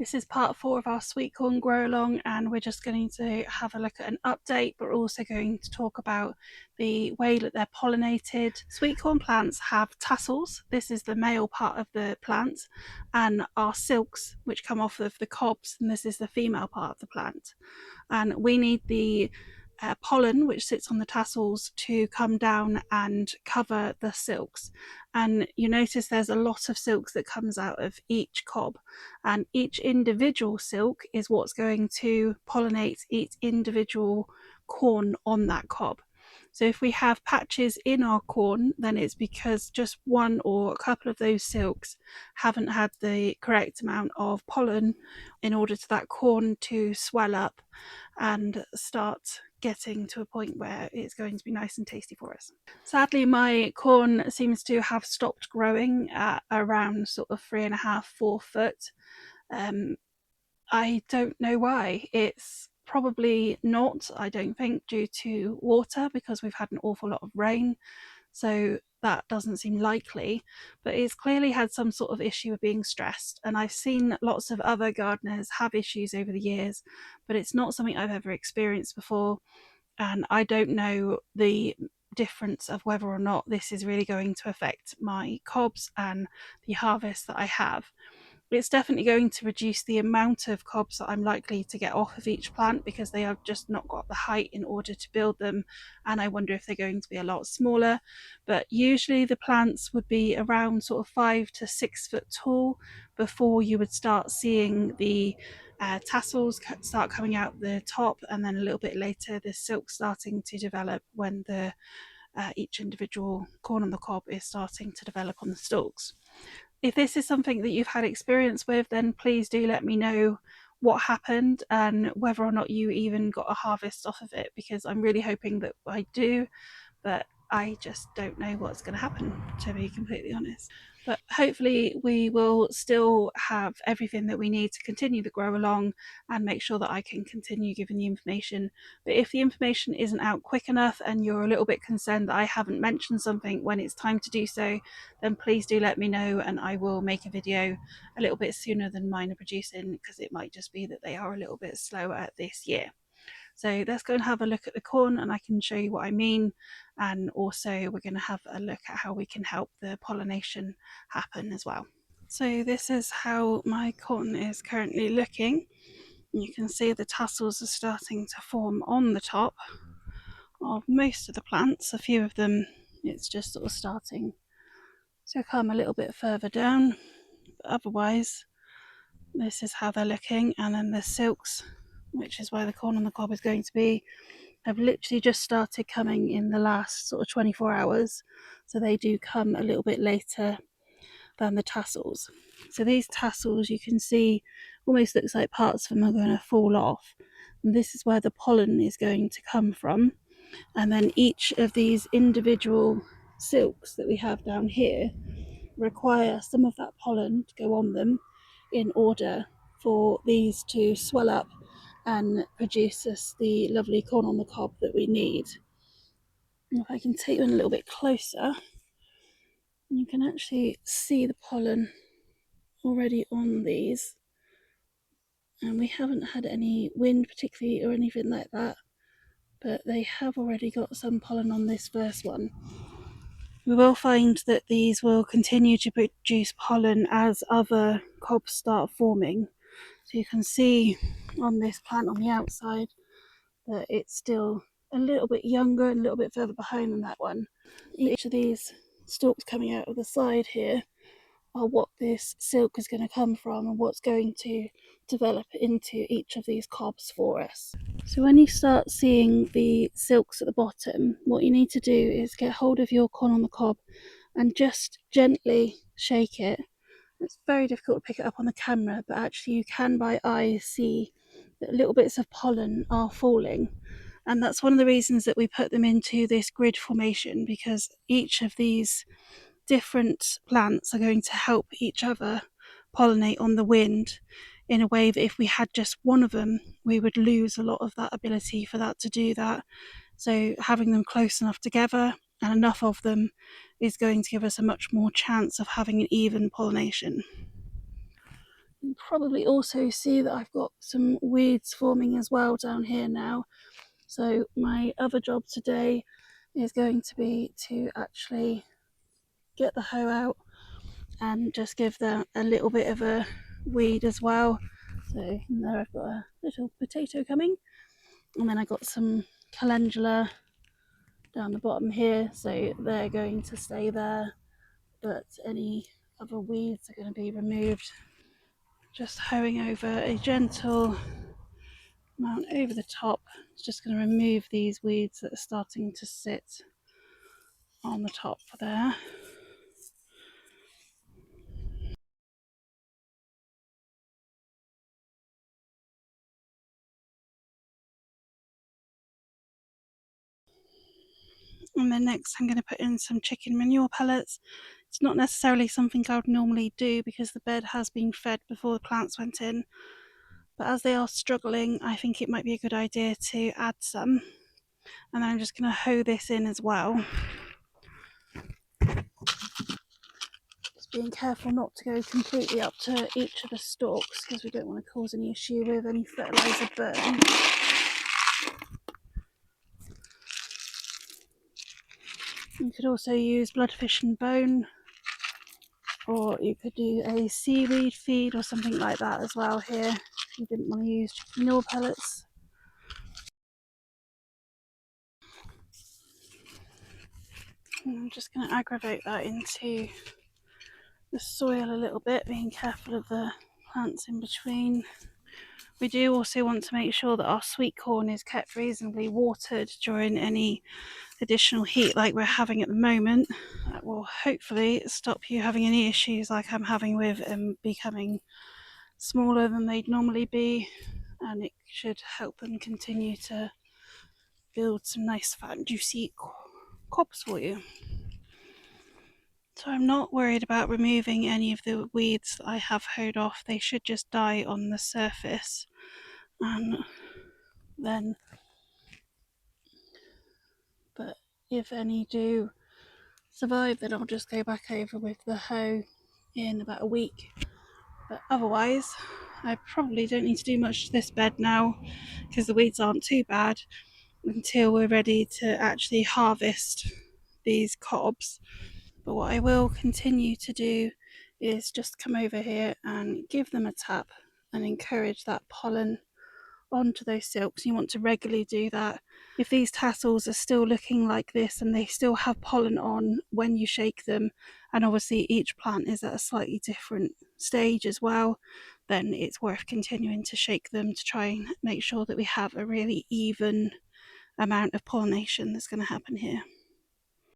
This is part 4 of our sweet corn grow along, and we're just going to have a look at an update, but we're also going to talk about the way that they're pollinated. Sweet corn plants have tassels. This is the male part of the plant, and our silks, which come off of the cobs, and this is the female part of the plant. And we need the pollen which sits on the tassels to come down and cover the silks, and you notice there's a lot of silks that comes out of each cob, and each individual silk is what's going to pollinate each individual corn on that cob. So if we have patches in our corn, then it's because just one or a couple of those silks haven't had the correct amount of pollen in order for that corn to swell up and start getting to a point where it's going to be nice and tasty for us. Sadly, my corn seems to have stopped growing at around sort of 3.5–4 foot. I don't know why. It's probably not, I don't think, due to water, because we've had an awful lot of rain, so that doesn't seem likely, but it's clearly had some sort of issue of being stressed. And I've seen lots of other gardeners have issues over the years, but it's not something I've ever experienced before, and I don't know the difference of whether or not this is really going to affect my cobs and the harvest that I have. It's definitely going to reduce the amount of cobs that I'm likely to get off of each plant, because they have just not got the height in order to build them, and I wonder if they're going to be a lot smaller. But usually the plants would be around sort of 5 to 6 foot tall before you would start seeing the tassels start coming out the top, and then a little bit later the silk starting to develop when the each individual corn on the cob is starting to develop on the stalks. If this is something that you've had experience with, then please do let me know what happened and whether or not you even got a harvest off of it, because I'm really hoping that I do, but I just don't know what's going to happen, to be completely honest. But hopefully we will still have everything that we need to continue the grow along and make sure that I can continue giving the information. But if the information isn't out quick enough and you're a little bit concerned that I haven't mentioned something when it's time to do so, then please do let me know, and I will make a video a little bit sooner than mine are producing, because it might just be that they are a little bit slower this year. So let's go and have a look at the corn, and I can show you what I mean. And also we're going to have a look at how we can help the pollination happen as well. So this is how my corn is currently looking. You can see the tassels are starting to form on the top of most of the plants. A few of them, it's just sort of starting to come a little bit further down, but otherwise this is how they're looking. And then the silks, which is where the corn on the cob is going to be, have literally just started coming in the last sort of 24 hours. So they do come a little bit later than the tassels. So these tassels, you can see, almost looks like parts of them are going to fall off. And this is where the pollen is going to come from. And then each of these individual silks that we have down here require some of that pollen to go on them in order for these to swell up and produce us the lovely corn on the cob that we need. And if I can take you in a little bit closer, you can actually see the pollen already on these. And we haven't had any wind particularly or anything like that, but they have already got some pollen on this first one. We will find that these will continue to produce pollen as other cobs start forming. So you can see on this plant on the outside that it's still a little bit younger and a little bit further behind than that one. Each of these stalks coming out of the side here are what this silk is going to come from and what's going to develop into each of these cobs for us. So when you start seeing the silks at the bottom, what you need to do is get hold of your corn on the cob and just gently shake it. It's very difficult to pick it up on the camera, but actually you can by eye see that little bits of pollen are falling. And that's one of the reasons that we put them into this grid formation, because each of these different plants are going to help each other pollinate on the wind in a way that if we had just one of them, we would lose a lot of that ability for that to do that. So having them close enough together and enough of them is going to give us a much more chance of having an even pollination. You can probably also see that I've got some weeds forming as well down here now. So my other job today is going to be to actually get the hoe out and just give them a little bit of a weed as well. So there I've got a little potato coming, and then I got some calendula down the bottom here, so they're going to stay there, but any other weeds are going to be removed. Just hoeing over a gentle amount over the top. It's just going to remove these weeds that are starting to sit on the top there. And then next I'm going to put in some chicken manure pellets. It's not necessarily something I would normally do because the bed has been fed before the plants went in, but as they are struggling, I think it might be a good idea to add some. And then I'm just going to hoe this in as well. Just being careful not to go completely up to each of the stalks because we don't want to cause any issue with any fertiliser burn. You could also use bloodfish and bone, or you could do a seaweed feed or something like that as well here if you didn't want to use manure pellets. And I'm just going to aggravate that into the soil a little bit, being careful of the plants in between. We do also want to make sure that our sweet corn is kept reasonably watered during any additional heat like we're having at the moment. That will hopefully stop you having any issues like I'm having with becoming smaller than they'd normally be, and it should help them continue to build some nice fat and juicy cobs for you. So I'm not worried about removing any of the weeds that I have hoed off. They should just die on the surface, and then, but if any do survive, then I'll just go back over with the hoe in about a week. But otherwise, I probably don't need to do much to this bed now because the weeds aren't too bad until we're ready to actually harvest these cobs. But what I will continue to do is just come over here and give them a tap and encourage that pollen onto those silks. You want to regularly do that. If these tassels are still looking like this and they still have pollen on when you shake them, and obviously each plant is at a slightly different stage as well, then it's worth continuing to shake them to try and make sure that we have a really even amount of pollination that's going to happen here.